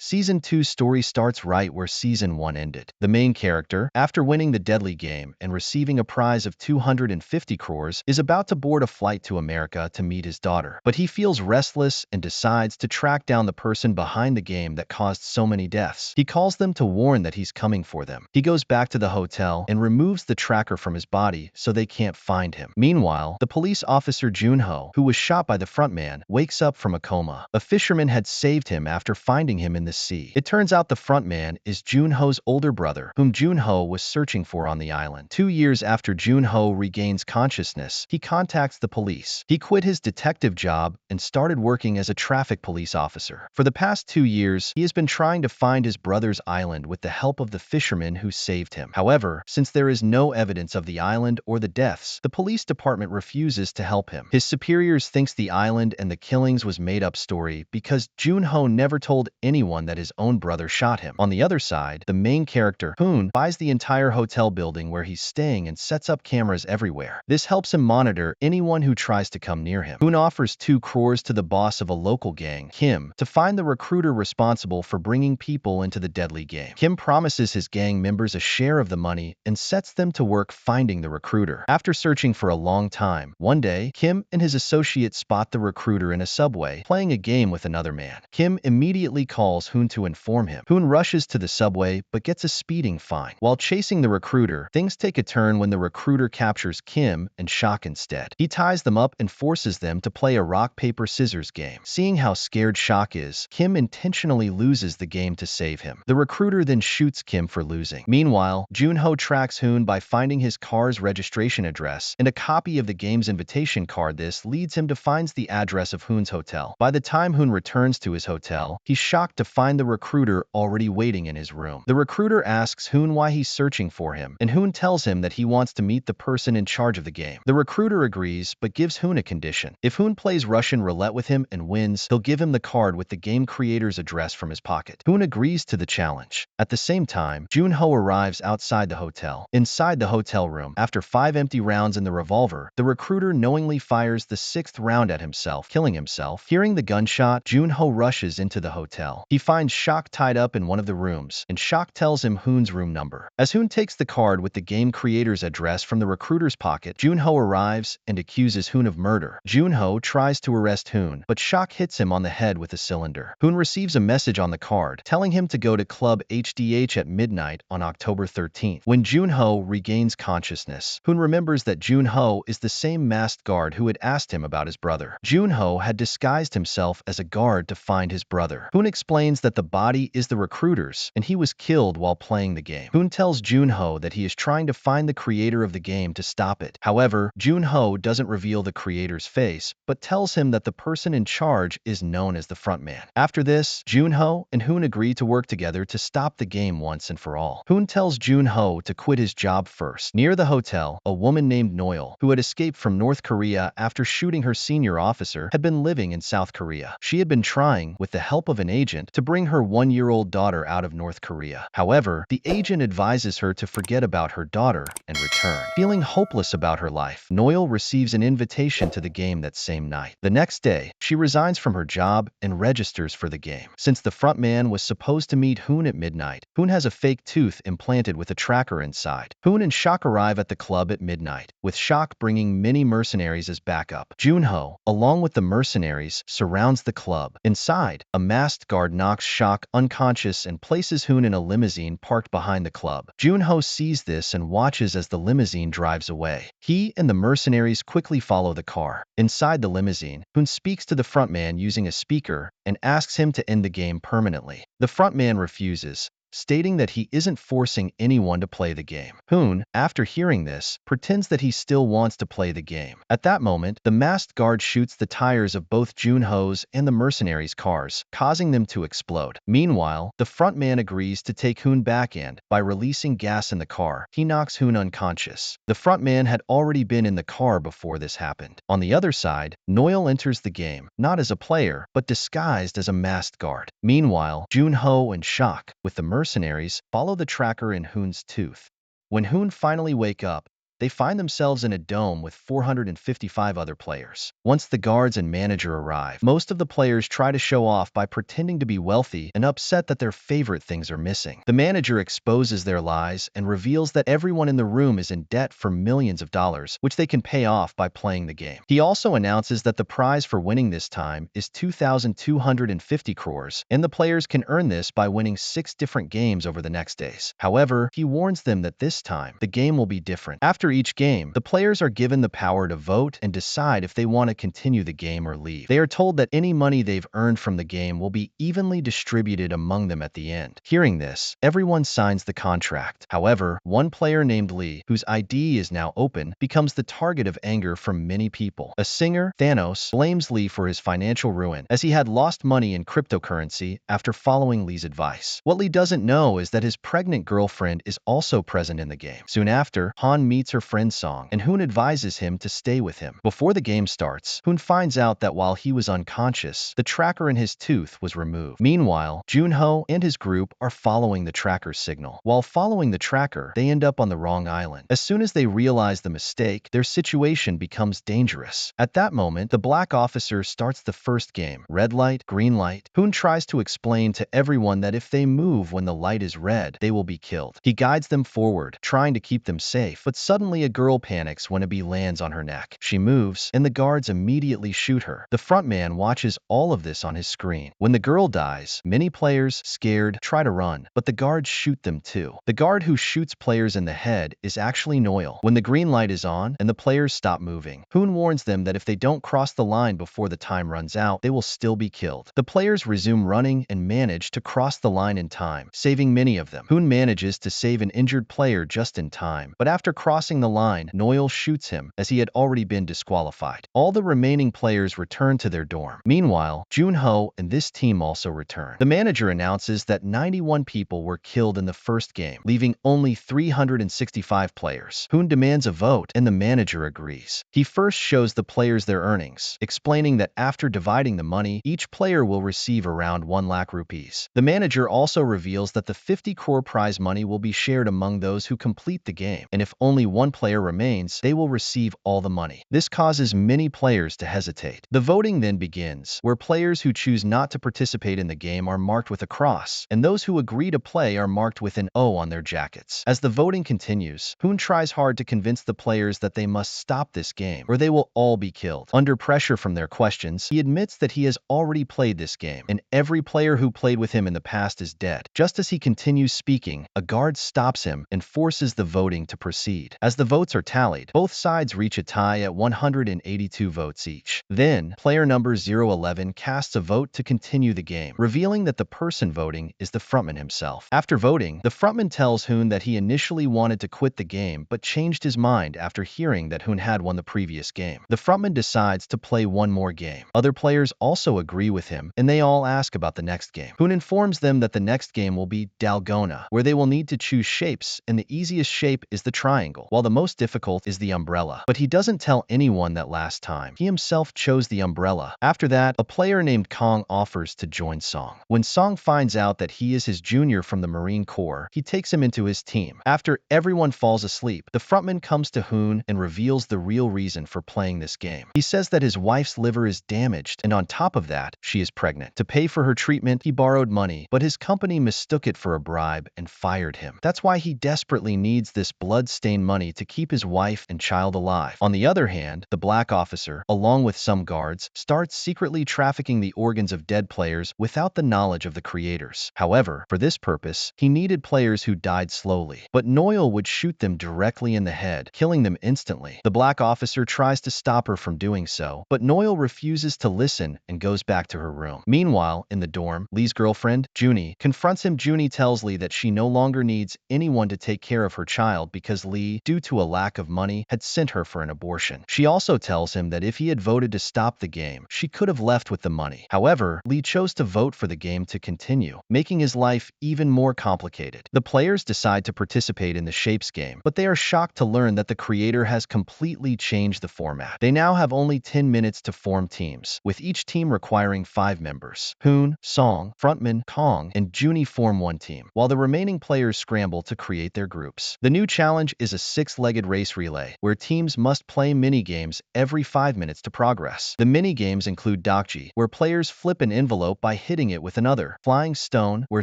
Season 2 story starts right where Season 1 ended. The main character, after winning the deadly game and receiving a prize of 250 crores, is about to board a flight to America to meet his daughter. But he feels restless and decides to track down the person behind the game that caused so many deaths. He calls them to warn that he's coming for them. He goes back to the hotel and removes the tracker from his body so they can't find him. Meanwhile, the police officer Jun-ho, who was shot by the frontman, wakes up from a coma. A fisherman had saved him after finding him in the sea. It turns out the frontman is Jun-ho's older brother, whom Jun-ho was searching for on the island. 2 years after Jun-ho regains consciousness, he contacts the police. He quit his detective job and started working as a traffic police officer. For the past 2 years, he has been trying to find his brother's island with the help of the fisherman who saved him. However, since there is no evidence of the island or the deaths, the police department refuses to help him. His superiors thinks the island and the killings was made-up story because Jun-ho never told anyone that his own brother shot him. On the other side, the main character, Hoon, buys the entire hotel building where he's staying and sets up cameras everywhere. This helps him monitor anyone who tries to come near him. Hoon offers 2 crores to the boss of a local gang, Kim, to find the recruiter responsible for bringing people into the deadly game. Kim promises his gang members a share of the money and sets them to work finding the recruiter. After searching for a long time, one day, Kim and his associate spot the recruiter in a subway, playing a game with another man. Kim immediately calls Hoon to inform him. Hoon rushes to the subway but gets a speeding fine. While chasing the recruiter, things take a turn when the recruiter captures Kim and Shock instead. He ties them up and forces them to play a rock-paper-scissors game. Seeing how scared Shock is, Kim intentionally loses the game to save him. The recruiter then shoots Kim for losing. Meanwhile, Jun-ho tracks Hoon by finding his car's registration address and a copy of the game's invitation card. This leads him to find the address of Hoon's hotel. By the time Hoon returns to his hotel, he's shocked to find the recruiter already waiting in his room. The recruiter asks Hoon why he's searching for him, and Hoon tells him that he wants to meet the person in charge of the game. The recruiter agrees, but gives Hoon a condition. If Hoon plays Russian roulette with him and wins, he'll give him the card with the game creator's address from his pocket. Hoon agrees to the challenge. At the same time, Jun-ho arrives outside the hotel. Inside the hotel room, after 5 empty rounds in the revolver, the recruiter knowingly fires the 6th round at himself, killing himself. Hearing the gunshot, Jun-ho rushes into the hotel. He finds Shock tied up in one of the rooms, and Shock tells him Hoon's room number. As Hoon takes the card with the game creator's address from the recruiter's pocket, Jun-ho arrives and accuses Hoon of murder. Jun-ho tries to arrest Hoon, but Shock hits him on the head with a cylinder. Hoon receives a message on the card, telling him to go to Club HDH at midnight on October 13th. When Jun-ho regains consciousness, Hoon remembers that Jun-ho is the same masked guard who had asked him about his brother. Jun-ho had disguised himself as a guard to find his brother. Hoon explains that the body is the recruiter's, and he was killed while playing the game. Hoon tells Jun-ho that he is trying to find the creator of the game to stop it. However, Jun-ho doesn't reveal the creator's face, but tells him that the person in charge is known as the frontman. After this, Jun-ho and Hoon agree to work together to stop the game once and for all. Hoon tells Jun-ho to quit his job first. Near the hotel, a woman named Noel, who had escaped from North Korea after shooting her senior officer, had been living in South Korea. She had been trying, with the help of an agent, to bring her 1-year-old daughter out of North Korea. However, the agent advises her to forget about her daughter and return. Feeling hopeless about her life, Noel receives an invitation to the game that same night. The next day, she resigns from her job and registers for the game. Since the frontman was supposed to meet Hoon at midnight, Hoon has a fake tooth implanted with a tracker inside. Hoon and Shock arrive at the club at midnight, with Shock bringing many mercenaries as backup. Jun-ho, along with the mercenaries, surrounds the club. Inside, a masked guard knocks Shock unconscious and places Hoon in a limousine parked behind the club. Jun-ho sees this and watches as the limousine drives away. He and the mercenaries quickly follow the car. Inside the limousine, Hoon speaks to the frontman using a speaker and asks him to end the game permanently. The frontman refuses, stating that he isn't forcing anyone to play the game. Hoon, after hearing this, pretends that he still wants to play the game. At that moment, the masked guard shoots the tires of both Jun-ho's and the mercenaries' cars, causing them to explode. Meanwhile, the frontman agrees to take Hoon back and, by releasing gas in the car, he knocks Hoon unconscious. The frontman had already been in the car before this happened. On the other side, Noel enters the game, not as a player, but disguised as a masked guard. Meanwhile, Jun-ho and Shock, with the mercenaries, follow the tracker in Hoon's tooth. When Hoon finally wakes up, they find themselves in a dome with 455 other players. Once the guards and manager arrive, most of the players try to show off by pretending to be wealthy and upset that their favorite things are missing. The manager exposes their lies and reveals that everyone in the room is in debt for millions of dollars, which they can pay off by playing the game. He also announces that the prize for winning this time is 2,250 crores, and the players can earn this by winning 6 different games over the next days. However, he warns them that this time, the game will be different. After each game, the players are given the power to vote and decide if they want to continue the game or leave. They are told that any money they've earned from the game will be evenly distributed among them at the end. Hearing this, everyone signs the contract. However, one player named Lee, whose ID is now open, becomes the target of anger from many people. A singer, Thanos, blames Lee for his financial ruin, as he had lost money in cryptocurrency after following Lee's advice. What Lee doesn't know is that his pregnant girlfriend is also present in the game. Soon after, Han meets her friend Song, and Hoon advises him to stay with him. Before the game starts, Hoon finds out that while he was unconscious, the tracker in his tooth was removed. Meanwhile, Jun-ho and his group are following the tracker's signal. While following the tracker, they end up on the wrong island. As soon as they realize the mistake, their situation becomes dangerous. At that moment, the black officer starts the first game. Red light, green light. Hoon tries to explain to everyone that if they move when the light is red, they will be killed. He guides them forward, trying to keep them safe, but suddenly a girl panics when a bee lands on her neck. She moves, and the guards immediately shoot her. The frontman watches all of this on his screen. When the girl dies, many players, scared, try to run, but the guards shoot them too. The guard who shoots players in the head is actually Noel. When the green light is on and the players stop moving, Hoon warns them that if they don't cross the line before the time runs out, they will still be killed. The players resume running and manage to cross the line in time, saving many of them. Hoon manages to save an injured player just in time, but after crossing the line, Noel shoots him as he had already been disqualified. All the remaining players return to their dorm. Meanwhile, Jun-ho and this team also return. The manager announces that 91 people were killed in the first game, leaving only 365 players. Hoon demands a vote, and the manager agrees. He first shows the players their earnings, explaining that after dividing the money, each player will receive around 1 lakh rupees. The manager also reveals that the 50 crore prize money will be shared among those who complete the game, and if only one player remains, they will receive all the money. This causes many players to hesitate. The voting then begins, where players who choose not to participate in the game are marked with a cross, and those who agree to play are marked with an O on their jackets. As the voting continues, Hoon tries hard to convince the players that they must stop this game, or they will all be killed. Under pressure from their questions, he admits that he has already played this game, and every player who played with him in the past is dead. Just as he continues speaking, a guard stops him and forces the voting to proceed. As the votes are tallied, both sides reach a tie at 182 votes each. Then, player number 011 casts a vote to continue the game, revealing that the person voting is the frontman himself. After voting, the frontman tells Hoon that he initially wanted to quit the game but changed his mind after hearing that Hoon had won the previous game. The frontman decides to play one more game. Other players also agree with him, and they all ask about the next game. Hoon informs them that the next game will be Dalgona, where they will need to choose shapes, and the easiest shape is the triangle, while the most difficult is the umbrella. But he doesn't tell anyone that last time he himself chose the umbrella. After that, a player named Kong offers to join Song. When Song finds out that he is his junior from the Marine Corps, he takes him into his team. After everyone falls asleep, the frontman comes to Hoon and reveals the real reason for playing this game. He says that his wife's liver is damaged, and on top of that, she is pregnant. To pay for her treatment, he borrowed money, but his company mistook it for a bribe and fired him. That's why he desperately needs this blood-stained money to keep his wife and child alive. On the other hand, the black officer, along with some guards, starts secretly trafficking the organs of dead players without the knowledge of the creators. However, for this purpose, he needed players who died slowly, but Noel would shoot them directly in the head, killing them instantly. The black officer tries to stop her from doing so, but Noel refuses to listen and goes back to her room. Meanwhile, in the dorm, Lee's girlfriend, Junie, confronts him. Junie tells Lee that she no longer needs anyone to take care of her child because Lee, due to a lack of money, had sent her for an abortion. She also tells him that if he had voted to stop the game, she could have left with the money. However, Lee chose to vote for the game to continue, making his life even more complicated. The players decide to participate in the Shapes game, but they are shocked to learn that the creator has completely changed the format. They now have only 10 minutes to form teams, with each team requiring 5 members. Hoon, Song, Frontman, Kong, and Junie form one team, while the remaining players scramble to create their groups. The new challenge is a six-legged race relay, where teams must play mini-games every 5 minutes to progress. The mini-games include dokji, where players flip an envelope by hitting it with another, flying stone, where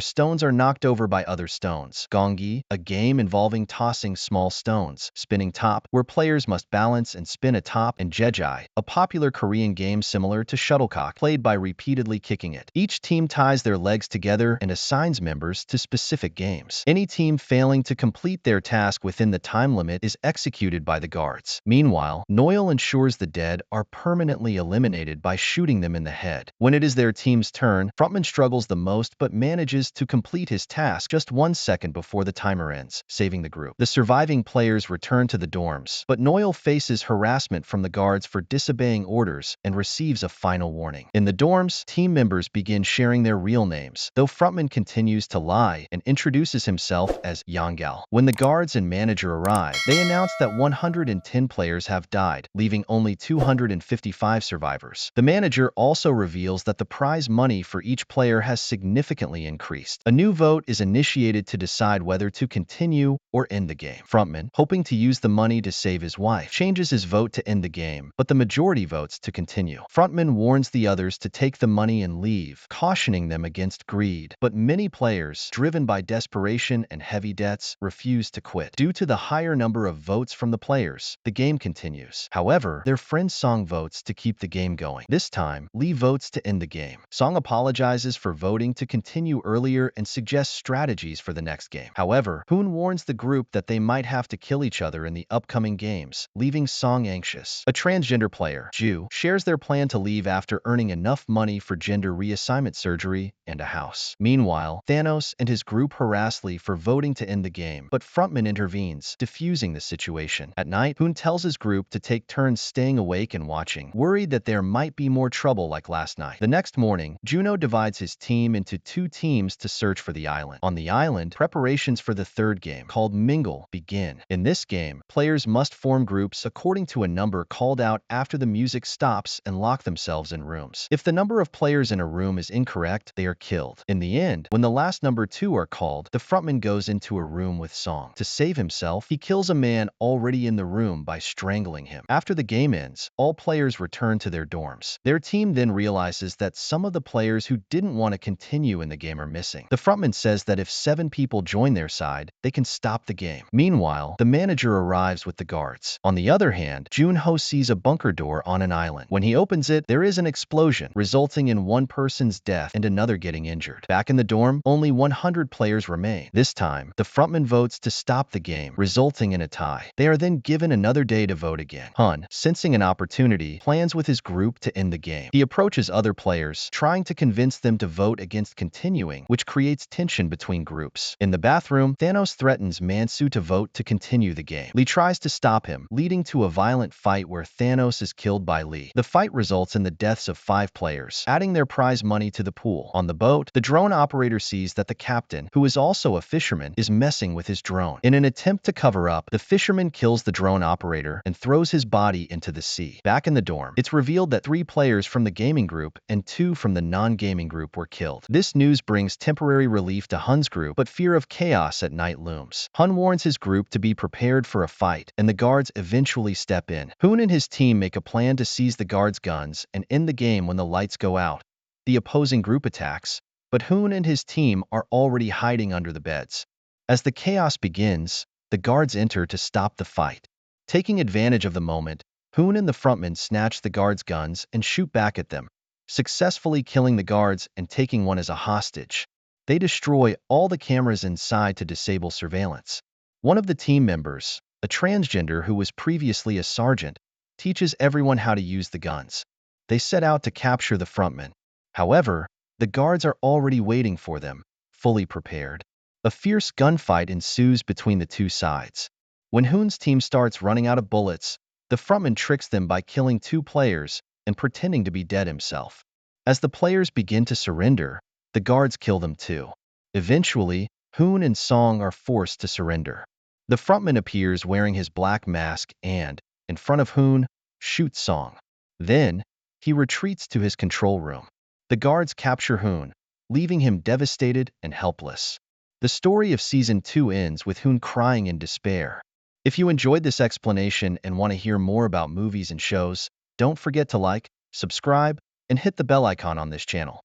stones are knocked over by other stones, gongi, a game involving tossing small stones, spinning top, where players must balance and spin a top, and jejai, a popular Korean game similar to shuttlecock, played by repeatedly kicking it. Each team ties their legs together and assigns members to specific games. Any team failing to complete their task within the time limit is executed by the guards. Meanwhile, Noel ensures the dead are permanently eliminated by shooting them in the head. When it is their team's turn, Frontman struggles the most but manages to complete his task just 1 second before the timer ends, saving the group. The surviving players return to the dorms, but Noel faces harassment from the guards for disobeying orders and receives a final warning. In the dorms, team members begin sharing their real names, though Frontman continues to lie and introduces himself as Yangal. When the guards and manager arrive, they announce that 110 players have died, leaving only 255 survivors. The manager also reveals that the prize money for each player has significantly increased. A new vote is initiated to decide whether to continue or end the game. Frontman, hoping to use the money to save his wife, changes his vote to end the game, but the majority votes to continue. Frontman warns the others to take the money and leave, cautioning them against greed. But many players, driven by desperation and heavy debts, refuse to quit. Due to the higher number of votes from the players, the game continues. However, their friend Song votes to keep the game going. This time, Lee votes to end the game. Song apologizes for voting to continue earlier and suggests strategies for the next game. However, Hoon warns the group that they might have to kill each other in the upcoming games, leaving Song anxious. A transgender player, Ju, shares their plan to leave after earning enough money for gender reassignment surgery and a house. Meanwhile, Thanos and his group harass Lee for voting to end the game, but Frontman intervenes, diffusing the situation. At night, Hoon tells his group to take turns staying awake and watching, worried that there might be more trouble like last night. The next morning, Jun-ho divides his team into 2 teams to search for the island. On the island, preparations for the third game, called Mingle, begin. In this game, players must form groups according to a number called out after the music stops and lock themselves in rooms. If the number of players in a room is incorrect, they are killed. In the end, when the last number 2 are called, the frontman goes into a room with Song. To save himself, he kills a man already in the room by strangling him. After the game ends, all players return to their dorms. Their team then realizes that some of the players who didn't want to continue in the game are missing. The frontman says that if 7 people join their side, they can stop the game. Meanwhile, the manager arrives with the guards. On the other hand, Jun-ho sees a bunker door on an island. When he opens it, there is an explosion, resulting in one person's death and another getting injured. Back in the dorm, only 100 players remain. This time, the frontman votes to stop the game, resulting in a tie. They are then given another day to vote again. Hun, sensing an opportunity, plans with his group to end the game. He approaches other players, trying to convince them to vote against continuing, which creates tension between groups. In the bathroom, Thanos threatens Mansu to vote to continue the game. Lee tries to stop him, leading to a violent fight where Thanos is killed by Lee. The fight results in the deaths of 5 players, adding their prize money to the pool. On the boat, the drone operator sees that the captain, who is also a fisherman, is messing with his drone. In an attempt to cover up, the fisherman kills the drone operator and throws his body into the sea. Back in the dorm, it's revealed that 3 players from the gaming group and 2 from the non-gaming group were killed. This news brings temporary relief to Hun's group, but fear of chaos at night looms. Hun warns his group to be prepared for a fight, and the guards eventually step in. Hoon and his team make a plan to seize the guards' guns and end the game when the lights go out. The opposing group attacks, but Hoon and his team are already hiding under the beds. As the chaos begins, the guards enter to stop the fight. Taking advantage of the moment, Hoon and the frontman snatch the guards' guns and shoot back at them, successfully killing the guards and taking one as a hostage. They destroy all the cameras inside to disable surveillance. One of the team members, a transgender who was previously a sergeant, teaches everyone how to use the guns. They set out to capture the frontman. However, the guards are already waiting for them, fully prepared. A fierce gunfight ensues between the 2 sides. When Hoon's team starts running out of bullets, the frontman tricks them by killing 2 players and pretending to be dead himself. As the players begin to surrender, the guards kill them too. Eventually, Hoon and Song are forced to surrender. The frontman appears wearing his black mask and, in front of Hoon, shoots Song. Then, he retreats to his control room. The guards capture Hoon, leaving him devastated and helpless. The story of Season 2 ends with Hoon crying in despair. If you enjoyed this explanation and want to hear more about movies and shows, don't forget to like, subscribe, and hit the bell icon on this channel.